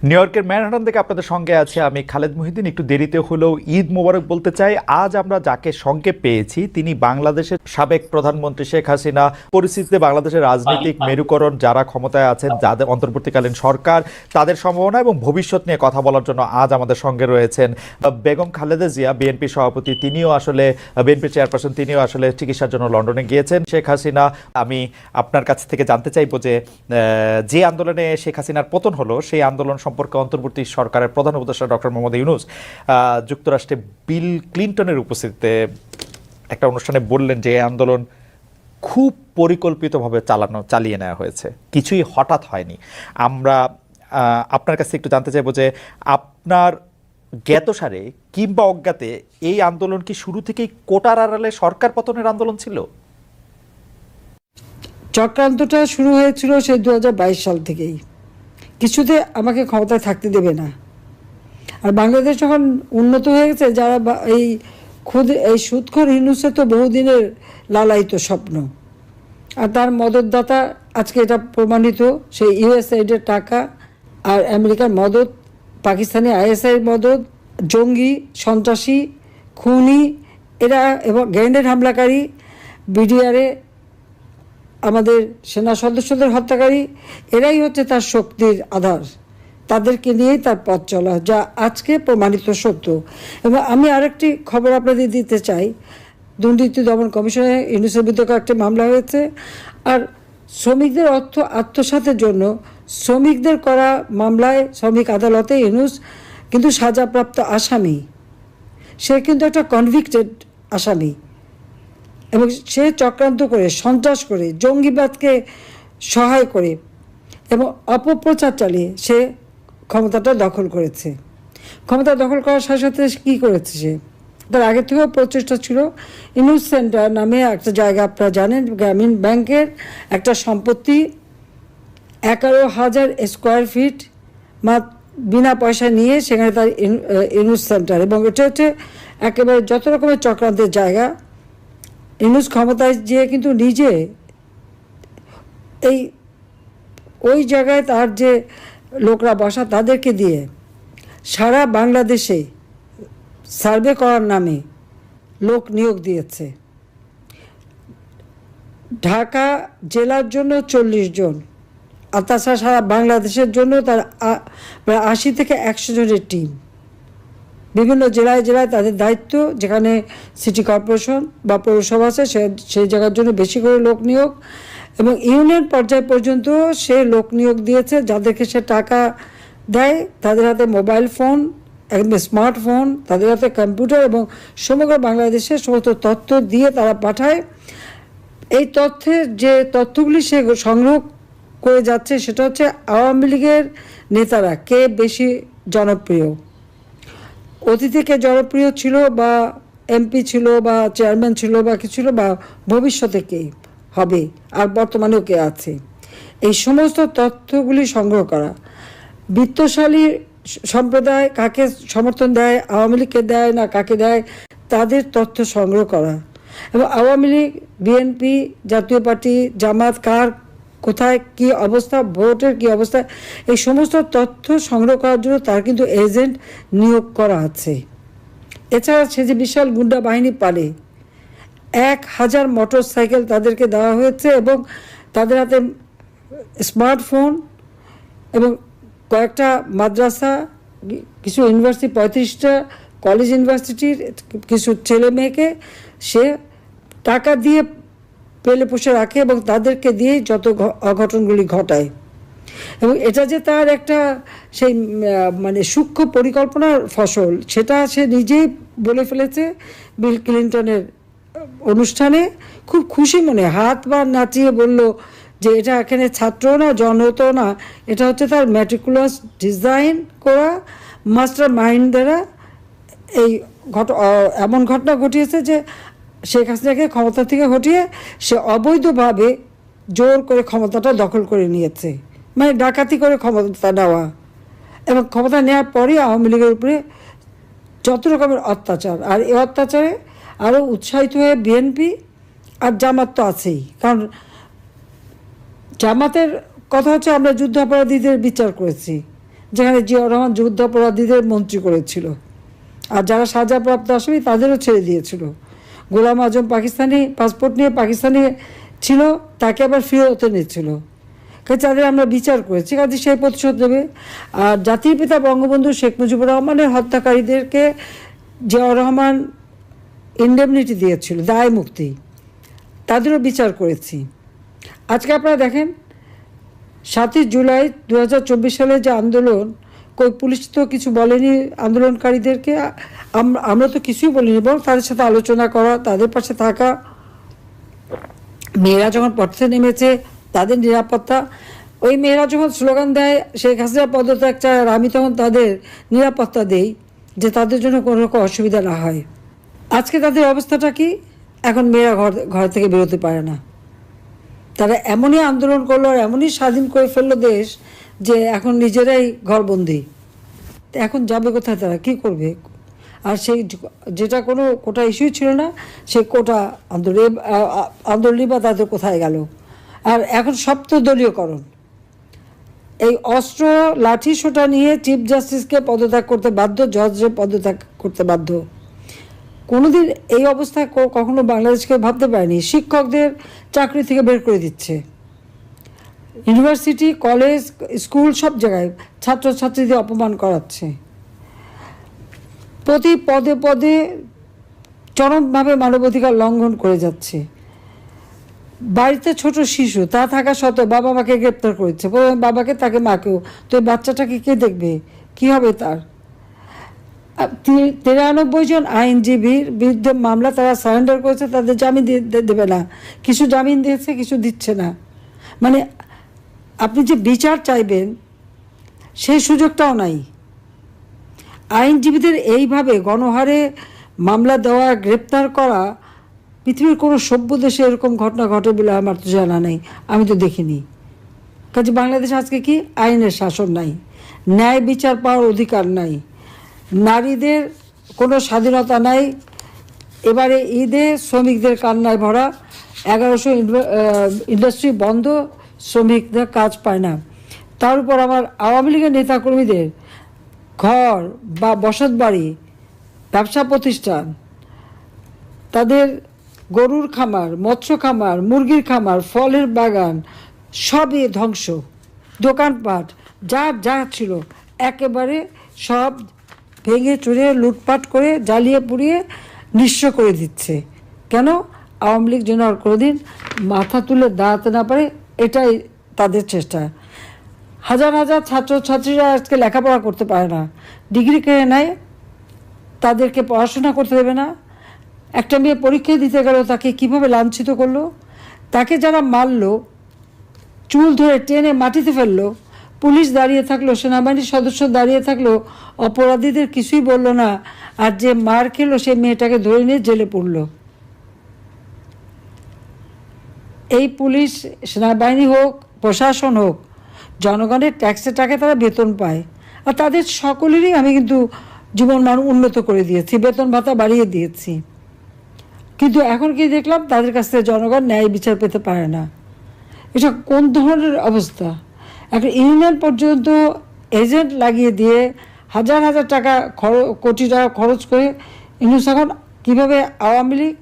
New ইয়র্কের Manhattan থেকে আপনাদের সঙ্গে আছে আমি খালেদ মহিউদ্দিন। একটু দেরিতে হলেও ঈদ মোবারক বলতে চাই। আজ আমরা যাকে সঙ্গে পেয়েছি তিনি বাংলাদেশের সাবেক প্রধানমন্ত্রী শেখ হাসিনা। পরিস্থিতিতে বাংলাদেশের রাজনৈতিক মেরুকরণ, যারা ক্ষমতায় আছেন, যাদের অন্তর্বর্তীকালীন সরকার, তাদের সম্ভাবনা এবং ভবিষ্যৎ নিয়ে কথা বলার জন্য আজ আমাদের সঙ্গে রয়েছেন বেগম খালেদা জিয়া, বিএনপি সভাপতি। তিনিও আসলে বিএনপি চেয়ারপারসন, তিনিও আসলে চিকিৎসার জন্য লন্ডনে গিয়েছেন। শেখ হাসিনা, আমি আপনার কাছ থেকে জানতে চাইবো যে আন্দোলনে শেখ হাসিনার পতন হলো সেই আন্দোলন সম্পর্কে অন্তর্বর্তী সরকারের প্রধান উপদেষ্টা ডক্টর মোহাম্মদ ইউনূস যুক্তরাষ্ট্রে বিল ক্লিন্টনের উপস্থিতিতে একটা অনুষ্ঠানে বললেন যে এই আন্দোলন খুব পরিকল্পিতভাবে চালিয়ে নেওয়া হয়েছে, কিছুই হঠাৎ হয়নি। আমরা আপনার কাছে একটু জানতে চাইবো যে আপনার জ্ঞাতসারে কিংবা অজ্ঞাতে এই আন্দোলন কি শুরু থেকেই কোটার আড়ালে সরকার পতনের আন্দোলন ছিল? চক্রান্তটা শুরু হয়েছিল সেই 2022 সাল থেকেই। কিছুতে আমাকে ক্ষমতায় থাকতে দেবে না। আর বাংলাদেশ যখন উন্নত হয়ে গেছে, যারা এই সুদখোর ইউনূসের তো বহুদিনের লালায়িত স্বপ্ন, আর তার মদতদাতা আজকে এটা প্রমাণিত। সেই ইউএসএইডের টাকা আর আমেরিকার মদত, পাকিস্তানি আইএসআইয়ের মদত, জঙ্গি, সন্ত্রাসী, খুনি এরা এবং গ্রেনেড হামলাকারী, বিডিআরে আমাদের সেনা সদস্যদের হত্যাকারী, এরাই হচ্ছে তার শক্তির আধার। তাদেরকে নিয়েই তার পথ চলা, যা আজকে প্রমাণিত সত্য। এবং আমি আরেকটি খবর আপনাদের দিতে চাই। দুর্নীতি দমন কমিশনে ইউনূসের বিরুদ্ধে একটা মামলা হয়েছে। আর শ্রমিকদের অর্থ আত্মসাতের জন্য শ্রমিকদের করা মামলায় শ্রমিক আদালতে ইউনূস কিন্তু সাজাপ্রাপ্ত আসামি। সে কিন্তু একটা কনভিক্টেড আসামি এবং সে চক্রান্ত করে, সন্ত্রাস করে, জঙ্গিবাদকে সহায় করে এবং অপপ্রচার চালিয়ে সে ক্ষমতাটা দখল করেছে। ক্ষমতা দখল করার সাথে সাথে কী করেছে, সে তার আগে থেকেও প্রচেষ্টা ছিল। ইউনূস সেন্টার নামে একটা জায়গা, আপনারা জানেন, গ্রামীণ ব্যাংকের একটা সম্পত্তি 11,000 স্কোয়ার ফিট বিনা পয়সা নিয়ে সেখানে তার ইউনূস সেন্টার। এবং এটা হচ্ছে একেবারে যত রকমের চক্রান্তের জায়গা। ইউনূস ক্ষমতায় যেয়ে কিন্তু নিজে ওই জায়গায় তার যে লোকরা বসা, তাদেরকে দিয়ে সারা বাংলাদেশে সার্ভে করার নামে লোক নিয়োগ দিয়েছে। ঢাকা জেলার জন্য 40 জন, আর তাছাড়া সারা বাংলাদেশের জন্য তার প্রায় 80 থেকে 100 জনের টিম। বিভিন্ন জেলায় জেলায় তাদের দায়িত্ব, যেখানে সিটি কর্পোরেশন বা পৌরসভা আছে সেই জায়গার জন্য বেশি করে লোক নিয়োগ। এবং ইউনিয়ন পর্যায় পর্যন্ত সে লোক নিয়োগ দিয়েছে, যাদেরকে সে টাকা দেয়। তাদের হাতে মোবাইল ফোন, একদম স্মার্টফোন, তাদের হাতে কম্পিউটার এবং সমগ্র বাংলাদেশের সমস্ত তথ্য দিয়ে তারা পাঠায়। এই তথ্যগুলি সে সংগ্রহ করে যাচ্ছে, সেটা হচ্ছে আওয়ামী লীগের নেতারা কে বেশি জনপ্রিয়, অতীতে কে জনপ্রিয় ছিল বা এমপি ছিল বা চেয়ারম্যান ছিল বা কি ছিল, বা ভবিষ্যতে কে হবে আর বর্তমানেও কে আছে। এই সমস্ত তথ্যগুলি সংগ্রহ করা, বিত্তশালী সম্প্রদায় কাকে সমর্থন দেয়, আওয়ামী লীগকে দেয় না কাকে দেয়, তাদের তথ্য সংগ্রহ করা। এবং আওয়ামী লীগ, বিএনপি, জাতীয় পার্টি, জামাত কার কোথায় কি অবস্থা, ভোটের কি অবস্থা, এই সমস্ত তথ্য সংগ্রহ করার জন্য তার কিন্তু এজেন্ট নিয়োগ করা আছে। এছাড়া সে যে বিশাল গুন্ডা বাহিনী পালে, 1000 মোটর সাইকেল তাদেরকে দেওয়া হয়েছে এবং তাদের হাতে স্মার্টফোন এবং কয়েকটা মাদ্রাসা, কিছু ইউনিভার্সিটি, 35টা কলেজ ইউনিভার্সিটির কিছু ছেলে মেয়েকে সে টাকা দিয়ে পেলে পুষে রাখে এবং তাদেরকে দিয়ে যত অঘটনগুলি ঘটায়। এবং এটা যে তার একটা সেই মানে সূক্ষ্ম পরিকল্পনার ফসল, সেটা সে নিজেই বলে ফেলেছে বিল ক্লিন্টনের অনুষ্ঠানে। খুব খুশি মনে হাত বা নাচিয়ে বলল যে এটা এখানে ছাত্র না, জনতো না, এটা হচ্ছে তার ম্যাটিকুলাস ডিজাইন করা মাস্টার মাইন্ড দ্বারা এই এমন ঘটনা ঘটিয়েছে যে শেখ হাসিনাকে ক্ষমতা থেকে হটিয়ে সে অবৈধভাবে জোর করে ক্ষমতাটা দখল করে নিয়েছে, মানে ডাকাতি করে ক্ষমতা নেওয়া। এবং ক্ষমতা নেওয়ার পরে আওয়ামী লীগের উপরে যত রকমের অত্যাচার, আর এই অত্যাচারে আরও উৎসাহিত হয়ে বিএনপি আর জামাত তো আছেই। কারণ জামাতের কথা হচ্ছে আমরা যুদ্ধাপরাধীদের বিচার করেছি, যেখানে জিয়াউর রহমান যুদ্ধাপরাধীদের মন্ত্রী করেছিল, আর যারা সাজাপ্রাপ্ত আসামি তাদেরও ছেড়ে দিয়েছিল। গোলাম আজম পাকিস্তানি পাসপোর্ট নিয়ে পাকিস্তানি ছিল, তাকে আবার ফিরত এনেছিল। কাজে তাদের আমরা বিচার করেছি, কাজে সেই প্রতিশোধ দেবে। আর জাতির পিতা বঙ্গবন্ধু শেখ মুজিবুর রহমানের হত্যাকারীদেরকে জিয়াউর রহমান ইন্ডেমনিটি দিয়েছিল, দায় মুক্তি, তাদেরও বিচার করেছি। আজকে আপনারা দেখেন 7ই জুলাই 2024 সালে যে আন্দোলন, কই পুলিশ তো কিছু বলেনি আন্দোলনকারীদেরকে, আমরা তো কিছুই বলিনি, বরং তাদের সাথে আলোচনা করা, তাদের পাশে থাকা। মেয়েরা যখন পথে নেমেছে তাদের নিরাপত্তা, ওই মেয়েরা যখন স্লোগান দেয় শেখ হাসিনা পদত্যাগ চায়, আর আমি তখন তাদের নিরাপত্তা দেই যে তাদের জন্য কোনো রকম অসুবিধা না হয়। আজকে তাদের অবস্থাটা কি? এখন মেয়েরা ঘর থেকে বেরোতে পারে না। তারা এমনই আন্দোলন করলো আর এমনই স্বাধীন করে ফেললো দেশ যে এখন নিজেরাই ঘরবন্দি। এখন যাবে কোথায়, তারা কি করবে? আর সেই যেটা কোনো কোটা ইস্যুই ছিল না, সেই কোটা আন্দোলনই বা তাদের কোথায় গেল? আর এখন সপ্তদলীয়করণ, এই অস্ত্র লাঠি সোটা নিয়ে চিফ জাস্টিসকে পদত্যাগ করতে বাধ্য, জজকে পদত্যাগ করতে বাধ্য। কোনোদিন এই অবস্থায় কখনো বাংলাদেশকে ভাবতে পারেনি। শিক্ষকদের চাকরি থেকে বের করে দিচ্ছে, ইউনিভার্সিটি, কলেজ, স্কুল সব জায়গায় ছাত্রছাত্রীদের অপমান করাচ্ছে, প্রতি পদে পদে চরমভাবে মানবাধিকার লঙ্ঘন করে যাচ্ছে। বাড়িতে ছোট শিশু তা থাকা সত্ত্বেও বাবা মাকে গ্রেপ্তার করেছে, বাবাকে তাকে মাকেও। তো এই বাচ্চাটাকে কে দেখবে? কি হবে তার? 93 জন আইনজীবীর বিরুদ্ধে মামলা তারা সারেন্ডার করেছে, তাদের জামিন দেবে না। কিছু জামিন দিয়েছে, কিছু দিচ্ছে না। মানে আপনি যে বিচার চাইবেন সেই সুযোগটাও নাই। আইনজীবীদের এইভাবে গণহারে মামলা দেওয়া, গ্রেপ্তার করা, পৃথিবীর কোনো সভ্য দেশে এরকম ঘটনা ঘটে বলে আমার তো জানা নেই, আমি তো দেখিনি। কাজে বাংলাদেশ আজকে কি? আইনের শাসন নাই, ন্যায় বিচার পাওয়ার অধিকার নাই, নারীদের কোনো স্বাধীনতা নাই। এবারে ঈদে শ্রমিকদের কান্নায় ভরা, 1100 ইন্ডাস্ট্রি বন্ধ, শ্রমিকদের কাজ পায় না। তার উপর আমার আওয়ামী লীগের নেতাকর্মীদের ঘর বা বসত বাড়ি, ব্যবসা প্রতিষ্ঠান, তাদের গরুর খামার, মৎস্য খামার, মুরগির খামার, ফলের বাগান সবই ধ্বংস, দোকানপাট যা ছিল একেবারে সব ভেঙে চুরে লুটপাট করে জ্বালিয়ে পুড়িয়ে নিঃস্ব করে দিচ্ছে। কেন? আওয়ামী লীগ যেন আর কোনোদিন মাথা তুলে দাঁড়াতে না পারে, এটাই তাদের চেষ্টা। হাজার হাজার ছাত্রছাত্রীরা আজকে লেখাপড়া করতে পারে না, ডিগ্রি কেড়ে নেয়, তাদেরকে পড়াশোনা করতে দেবে না। একটা মেয়ে পরীক্ষা দিতে গেল, তাকে কিভাবে লাঞ্ছিত করলো, তাকে যারা মারলো, চুল ধরে টেনে মাটিতে ফেললো, পুলিশ দাঁড়িয়ে থাকলো, সেনাবাহিনীর সদস্য দাঁড়িয়ে থাকলো, অপরাধীদের কিছুই বললো না, আর যে মার খেলো সে মেয়েটাকে ধরে নিয়ে জেলে পড়লো। এই পুলিশ, সেনাবাহিনী হোক, প্রশাসন হোক, জনগণের ট্যাক্সের টাকায় তারা বেতন পায়, আর তাদের সকলেরই আমি কিন্তু জীবন মান উন্নত করে দিয়েছি, বেতন ভাতা বাড়িয়ে দিয়েছি। কিন্তু এখন কি দেখলাম, তাদের কাছ থেকে জনগণ ন্যায় বিচার পেতে পারে না। এটা কোন ধরনের অবস্থা? একটা ইউনিয়ন পর্যন্ত এজেন্ট লাগিয়ে দিয়ে হাজার হাজার টাকা কোটি টাকা খরচ করে ইউনুস এখন কীভাবে আওয়ামী লীগ,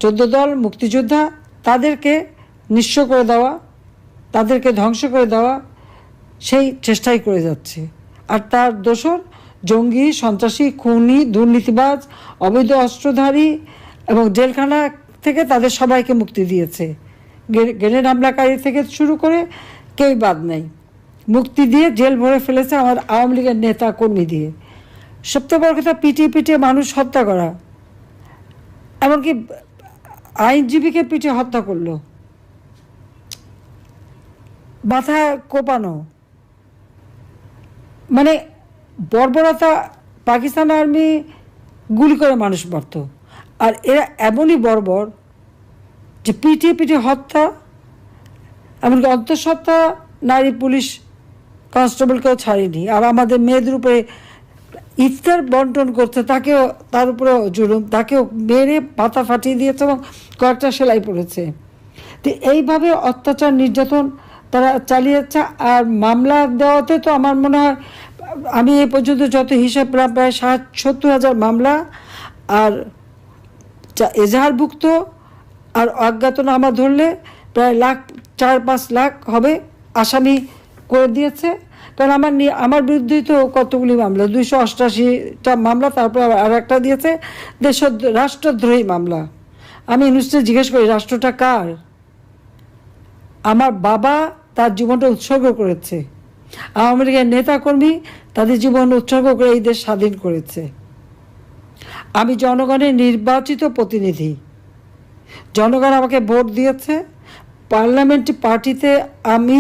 14 দল, মুক্তিযোদ্ধা, তাদেরকে নিঃস্ব করে দেওয়া, তাদেরকে ধ্বংস করে দেওয়া, সেই চেষ্টাই করে যাচ্ছে। আর তার দোসর জঙ্গি, সন্ত্রাসী, খুনি, দুর্নীতিবাজ, অবৈধ অস্ত্রধারী এবং জেলখানা থেকে তাদের সবাইকে মুক্তি দিয়েছে। গ্রেনেড হামলাকারী থেকে শুরু করে কেউ বাদ নেই, মুক্তি দিয়ে জেল ভরে ফেলেছে আমার আওয়ামী লীগের নেতা কর্মী দিয়ে। সবচেয়ে বড় কথা, পিটিয়ে মানুষ হত্যা করা, এমনকি আইনজীবীকে পিটিয়ে হত্যা করলো, মাথা কোপানো, মানে বর্বরতা। পাকিস্তান আর্মি গুলি করে মানুষ মারত, আর এরা এমনই বর্বর যে পিটিয়ে হত্যা, এমনকি অন্তঃসত্ত্বা নারী পুলিশ কনস্টেবলকেও ছাড়েনি। আর আমাদের মেয়েদের উপরে ইফতার বন্টন করছে, তাকেও, তার উপরেও জুলুম, তাকেও মেরে পাতা ফাটিয়ে দিয়েছে এবং কয়েকটা সেলাই পড়েছে। তো এইভাবে অত্যাচার, নির্যাতন তারা চালিয়ে যাচ্ছে। আর মামলা দেওয়াতে তো আমার মনে হয় আমি এই পর্যন্ত যত হিসাব প্রায় 70,000 মামলা আর এজাহারভুক্ত আর অজ্ঞাতনামা ধরলে প্রায় 4-5 লাখ হবে আসামি করে দিয়েছে। কারণ আমার বিরুদ্ধেই তো কতগুলি মামলা, 288টা মামলা, তারপর আর একটা দিয়েছে রাষ্ট্রদ্রোহী মামলা। আমি ইউনিভার্সিটি জিজ্ঞেস করি রাষ্ট্রটা কার? আমার বাবা তার জীবনটা উৎসর্গ করেছে, আওয়ামী লীগের নেতাকর্মী তাদের জীবন উৎসর্গ করে এই দেশ স্বাধীন করেছে। আমি জনগণের নির্বাচিত প্রতিনিধি, জনগণ আমাকে ভোট দিয়েছে, পার্লামেন্ট পার্টিতে আমি